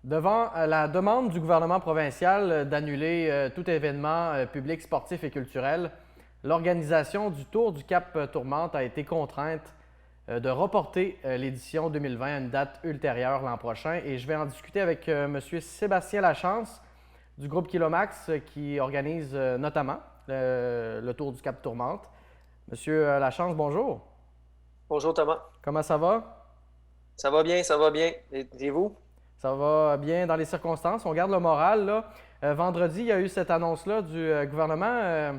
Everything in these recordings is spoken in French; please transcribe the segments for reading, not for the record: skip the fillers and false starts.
Devant la demande du gouvernement provincial d'annuler tout événement public, sportif et culturel, l'organisation du Tour du Cap Tourmente a été contrainte de reporter l'édition 2020 à une date ultérieure l'an prochain. Et je vais en discuter avec M. Sébastien Lachance du groupe Kilomax qui organise notamment le Tour du Cap Tourmente. Monsieur Lachance, bonjour. Bonjour Thomas. Comment ça va? Ça va bien, ça va bien. Et vous? Ça va bien dans les circonstances. On garde le moral, là. Vendredi, il y a eu cette annonce-là du gouvernement.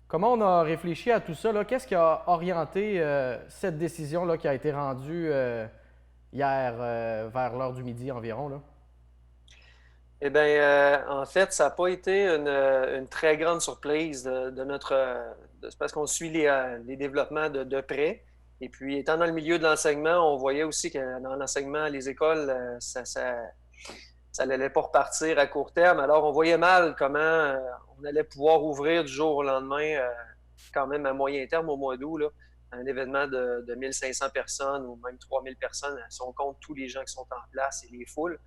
Comment on a réfléchi à tout ça, là? Qu'est-ce qui a orienté cette décision-là qui a été rendue hier vers l'heure du midi environ, là? Eh bien, en fait, ça n'a pas été une très grande surprise de notre. C'est parce qu'on suit les développements de près. Et puis, étant dans le milieu de l'enseignement, on voyait aussi que dans l'enseignement, les écoles, ça n'allait pas repartir à court terme. Alors, on voyait mal comment on allait pouvoir ouvrir du jour au lendemain, quand même à moyen terme, au mois d'août, là, un événement de 1500 personnes ou même 3000 personnes, si on compte tous les gens qui sont en place et les foules.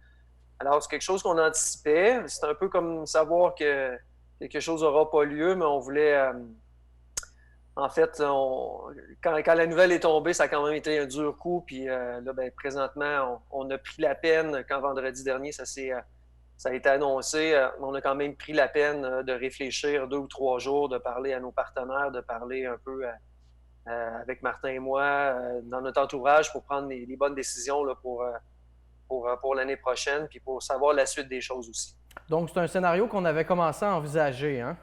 Alors, c'est quelque chose qu'on anticipait. C'est un peu comme savoir que quelque chose n'aura pas lieu, mais on voulait. En fait, quand la nouvelle est tombée, ça a quand même été un dur coup. Puis là, ben, présentement, on a pris la peine, quand vendredi dernier, ça a été annoncé, on a quand même pris la peine de réfléchir 2 ou 3 jours, de parler à nos partenaires, de parler un peu avec Martin et moi, dans notre entourage, pour prendre les bonnes décisions là, pour l'année prochaine, puis pour savoir la suite des choses aussi. Donc, c'est un scénario qu'on avait commencé à envisager, hein?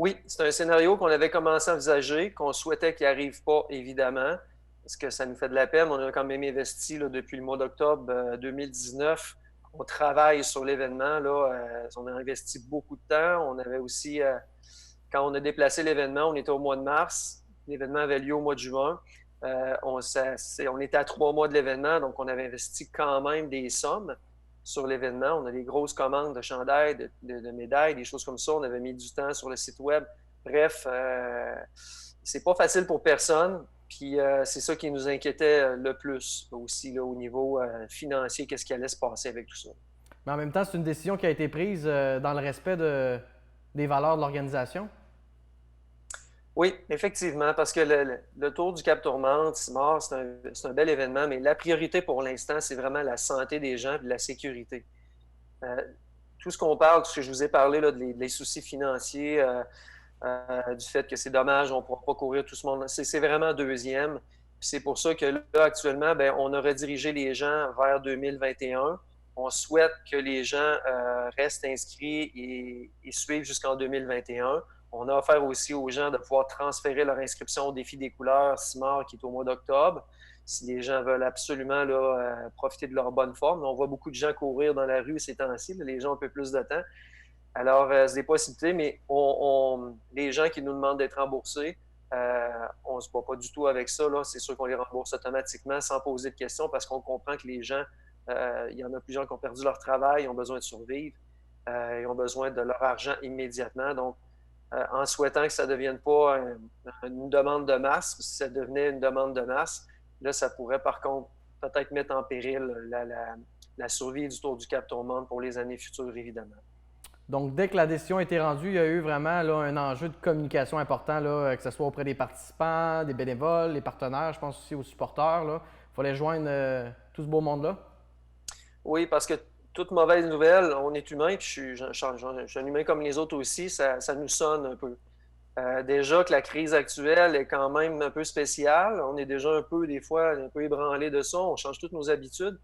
Oui, c'est un scénario qu'on avait commencé à envisager, qu'on souhaitait qu'il n'arrive pas, évidemment, parce que ça nous fait de la peine. On a quand même investi là, depuis le mois d'octobre 2019. On travaille sur l'événement. On a investi beaucoup de temps. On avait aussi, quand on a déplacé l'événement, on était au mois de mars. L'événement avait lieu au mois de juin. On était à 3 mois de l'événement, donc on avait investi quand même des sommes sur l'événement. On a des grosses commandes de chandails, de médailles, des choses comme ça. On avait mis du temps sur le site web. Bref, c'est pas facile pour personne. Puis c'est ça qui nous inquiétait le plus aussi là, au niveau financier, qu'est-ce qui allait se passer avec tout ça. Mais en même temps, c'est une décision qui a été prise dans le respect des valeurs de l'organisation. Oui, effectivement, parce que le Tour du Cap Tourmente, Simard, c'est un bel événement, mais la priorité pour l'instant, c'est vraiment la santé des gens et la sécurité. Euh, tout ce qu'on parle, tout ce que je vous ai parlé, là, des soucis financiers, du fait que c'est dommage, on ne pourra pas courir tout ce monde, c'est vraiment deuxième. C'est pour ça que là, actuellement, ben, on a redirigé les gens vers 2021. On souhaite que les gens restent inscrits et suivent jusqu'en 2021. On a offert aussi aux gens de pouvoir transférer leur inscription au défi des couleurs CIMAR qui est au mois d'octobre. Si les gens veulent absolument là, profiter de leur bonne forme. On voit beaucoup de gens courir dans la rue ces temps-ci. Les gens ont un peu plus de temps. Alors, c'est des possibilités, mais les gens qui nous demandent d'être remboursés, on ne se bat pas du tout avec ça. C'est sûr qu'on les rembourse automatiquement sans poser de questions parce qu'on comprend que les gens, il y en a plusieurs qui ont perdu leur travail, ils ont besoin de survivre, ils ont besoin de leur argent immédiatement. Donc, en souhaitant que ça ne devienne pas une demande de masse, si ça devenait une demande de masse, là, ça pourrait par contre peut-être mettre en péril la survie du Tour du Cap Tourmente pour les années futures, évidemment. Donc, dès que la décision a été rendue, il y a eu vraiment là, un enjeu de communication important, là, que ce soit auprès des participants, des bénévoles, les partenaires, je pense aussi aux supporters. Il fallait joindre tout ce beau monde-là. Oui, parce que toute mauvaise nouvelle, on est humain, puis je suis un humain comme les autres aussi, ça nous sonne un peu. Déjà que la crise actuelle est quand même un peu spéciale, on est déjà un peu, des fois, un peu ébranlé de ça, on change toutes nos habitudes.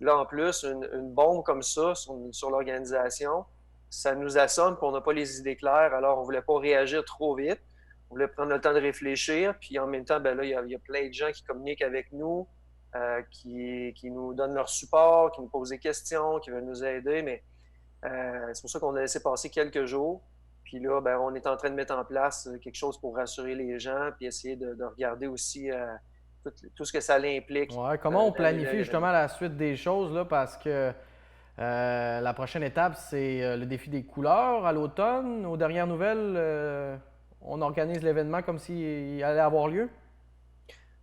Là, en plus, une bombe comme ça sur l'organisation, ça nous assomme qu'on n'a pas les idées claires, alors on ne voulait pas réagir trop vite. On voulait prendre le temps de réfléchir, puis en même temps, ben là, il y a plein de gens qui communiquent avec nous, qui nous donnent leur support, qui nous posent des questions, qui veulent nous aider, mais c'est pour ça qu'on a laissé passer quelques jours. Puis là, ben, on est en train de mettre en place quelque chose pour rassurer les gens, puis essayer de regarder aussi tout ce que ça implique Ouais, comment on d'annuler planifie l'événement. justement la suite des choses, là, parce que la prochaine étape, c'est le défi des couleurs à l'automne. Aux dernières nouvelles, on organise l'événement comme s'il allait avoir lieu.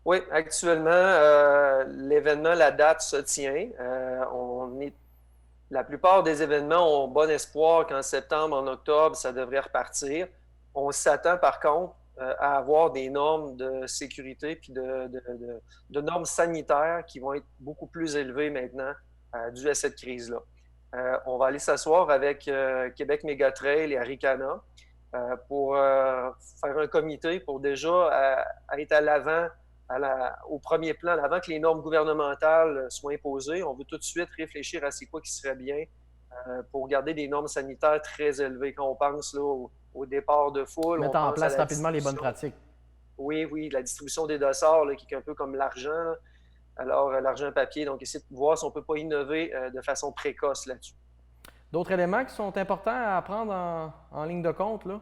Oui, actuellement, l'événement, la date se tient. La plupart des événements ont bon espoir qu'en septembre, en octobre, ça devrait repartir. On s'attend par contre à avoir des normes de sécurité puis de normes sanitaires qui vont être beaucoup plus élevées maintenant dues à cette crise-là. On va aller s'asseoir avec Québec Mégatrail et Aricana pour faire un comité pour déjà être à l'avant, au premier plan, avant que les normes gouvernementales soient imposées. On veut tout de suite réfléchir à c'est quoi qui serait bien pour garder des normes sanitaires très élevées. Quand on pense là, au départ de foule, on Mettre en pense à place la rapidement les bonnes distribution. pratiques. Oui, oui, la distribution des dossards, là, qui est un peu comme l'argent. Alors, l'argent papier, donc essayer de voir si on ne peut pas innover de façon précoce là-dessus. D'autres éléments qui sont importants à prendre en ligne de compte, là?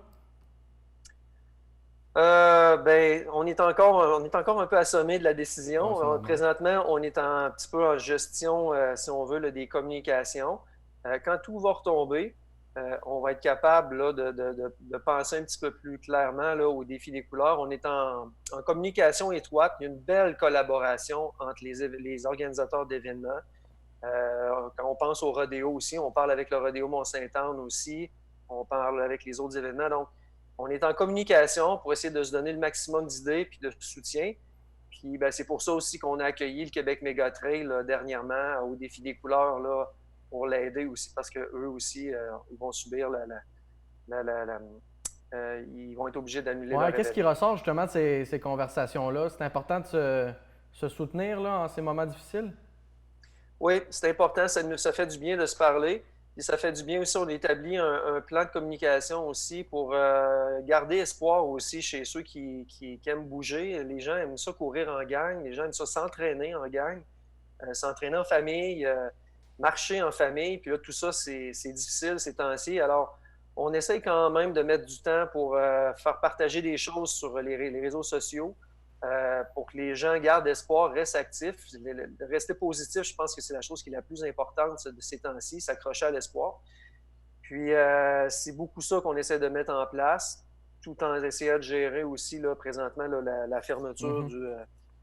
Ben, on est encore un peu assommé de la décision. Ouais, c'est normal. Présentement, on est un petit peu en gestion, si on veut, là, des communications. Quand tout va retomber, on va être capable là, de penser un petit peu plus clairement là, au défi des couleurs. On est en communication étroite. Il y a une belle collaboration entre les organisateurs d'événements. Quand on pense au rodéo aussi, on parle avec le rodéo Mont-Saint-Anne aussi. On parle avec les autres événements. Donc, on est en communication pour essayer de se donner le maximum d'idées puis de soutien. Puis ben, c'est pour ça aussi qu'on a accueilli le Québec Mégatrail là, dernièrement au défi des couleurs là, pour l'aider aussi parce qu'eux aussi ils vont subir ils vont être obligés d'annuler Ouais, leur qu'est-ce qui événement. ressort justement de ces conversations-là? C'est important de se soutenir là, en ces moments difficiles? Oui, c'est important, ça fait du bien de se parler. Et ça fait du bien aussi, on établit un plan de communication aussi pour garder espoir aussi chez ceux qui aiment bouger. Les gens aiment ça courir en gang, les gens aiment ça s'entraîner en gang, s'entraîner en famille, marcher en famille. Puis là, tout ça, c'est difficile ces temps-ci. Alors, on essaye quand même de mettre du temps pour faire partager des choses sur les réseaux sociaux pour que les gens gardent espoir, restent actifs. Rester positif, je pense que c'est la chose qui est la plus importante de ces temps-ci, s'accrocher à l'espoir. Puis, c'est beaucoup ça qu'on essaie de mettre en place, tout en essayant de gérer aussi, là, présentement, là, la fermeture Mhm. du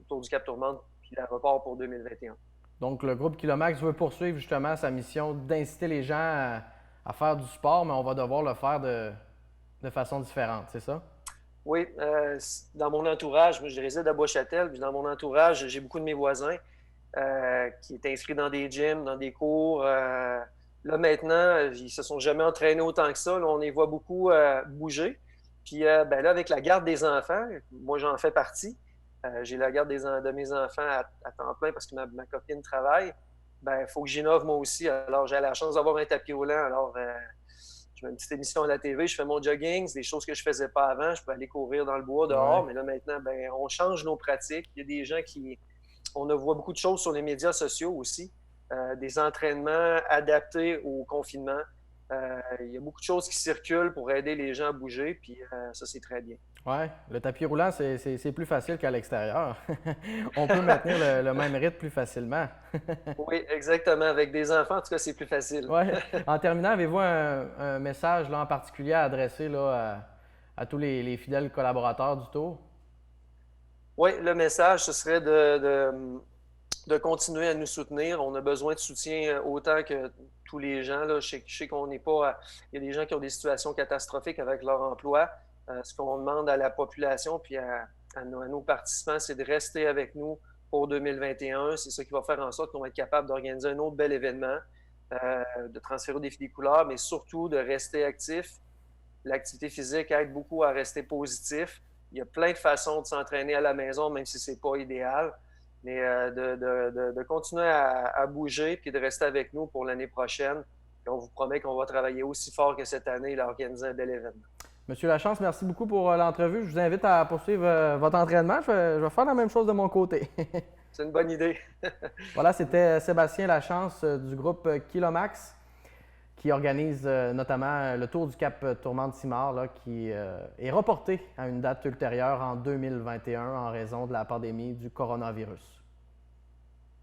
Tour du Cap Tourmente puis la report pour 2021. Donc, le groupe Kilomax veut poursuivre justement sa mission d'inciter les gens à faire du sport, mais on va devoir le faire de façon différente, c'est ça? Oui, dans mon entourage, moi, je réside à Bois-Châtel, puis dans mon entourage, j'ai beaucoup de mes voisins qui étaient inscrits dans des gyms, dans des cours. Là, maintenant, ils se sont jamais entraînés autant que ça. Là, on les voit beaucoup bouger. Puis, ben là, avec la garde des enfants, moi, j'en fais partie. J'ai la garde de mes enfants à temps plein parce que ma copine travaille. Ben, il faut que j'innove moi aussi. Alors, j'ai la chance d'avoir un tapis roulant. Alors, je mets une petite émission à la TV, je fais mon jogging, c'est des choses que je faisais pas avant. Je peux aller courir dans le bois dehors, Ouais. mais là maintenant, ben, on change nos pratiques. Il y a des gens on voit beaucoup de choses sur les médias sociaux aussi, des entraînements adaptés au confinement. Il y a beaucoup de choses qui circulent pour aider les gens à bouger, puis ça, c'est très bien. Ouais, le tapis roulant, c'est plus facile qu'à l'extérieur. On peut maintenir le même rythme plus facilement. Oui, exactement. Avec des enfants, en tout cas, c'est plus facile. Ouais. En terminant, avez-vous un message là, en particulier à adresser là, à tous les fidèles collaborateurs du Tour? Oui, le message, ce serait de continuer à nous soutenir. On a besoin de soutien autant que tous les gens. Là. Je sais qu'on n'est pas. Il y a des gens qui ont des situations catastrophiques avec leur emploi. Ce qu'on demande à la population puis à nos participants, c'est de rester avec nous pour 2021. C'est ça qui va faire en sorte qu'on va être capable d'organiser un autre bel événement, de transférer au défi des couleurs, mais surtout de rester actif. L'activité physique aide beaucoup à rester positif. Il y a plein de façons de s'entraîner à la maison, même si ce n'est pas idéal. Mais de continuer à bouger et de rester avec nous pour l'année prochaine. Et on vous promet qu'on va travailler aussi fort que cette année et organiser un bel événement. Monsieur Lachance, merci beaucoup pour l'entrevue. Je vous invite à poursuivre votre entraînement. Je vais faire la même chose de mon côté. C'est une bonne idée. Voilà, c'était Sébastien Lachance du groupe Kilomax qui organise notamment le Tour du Cap Tourmente-Simard là, qui est reporté à une date ultérieure en 2021 en raison de la pandémie du coronavirus.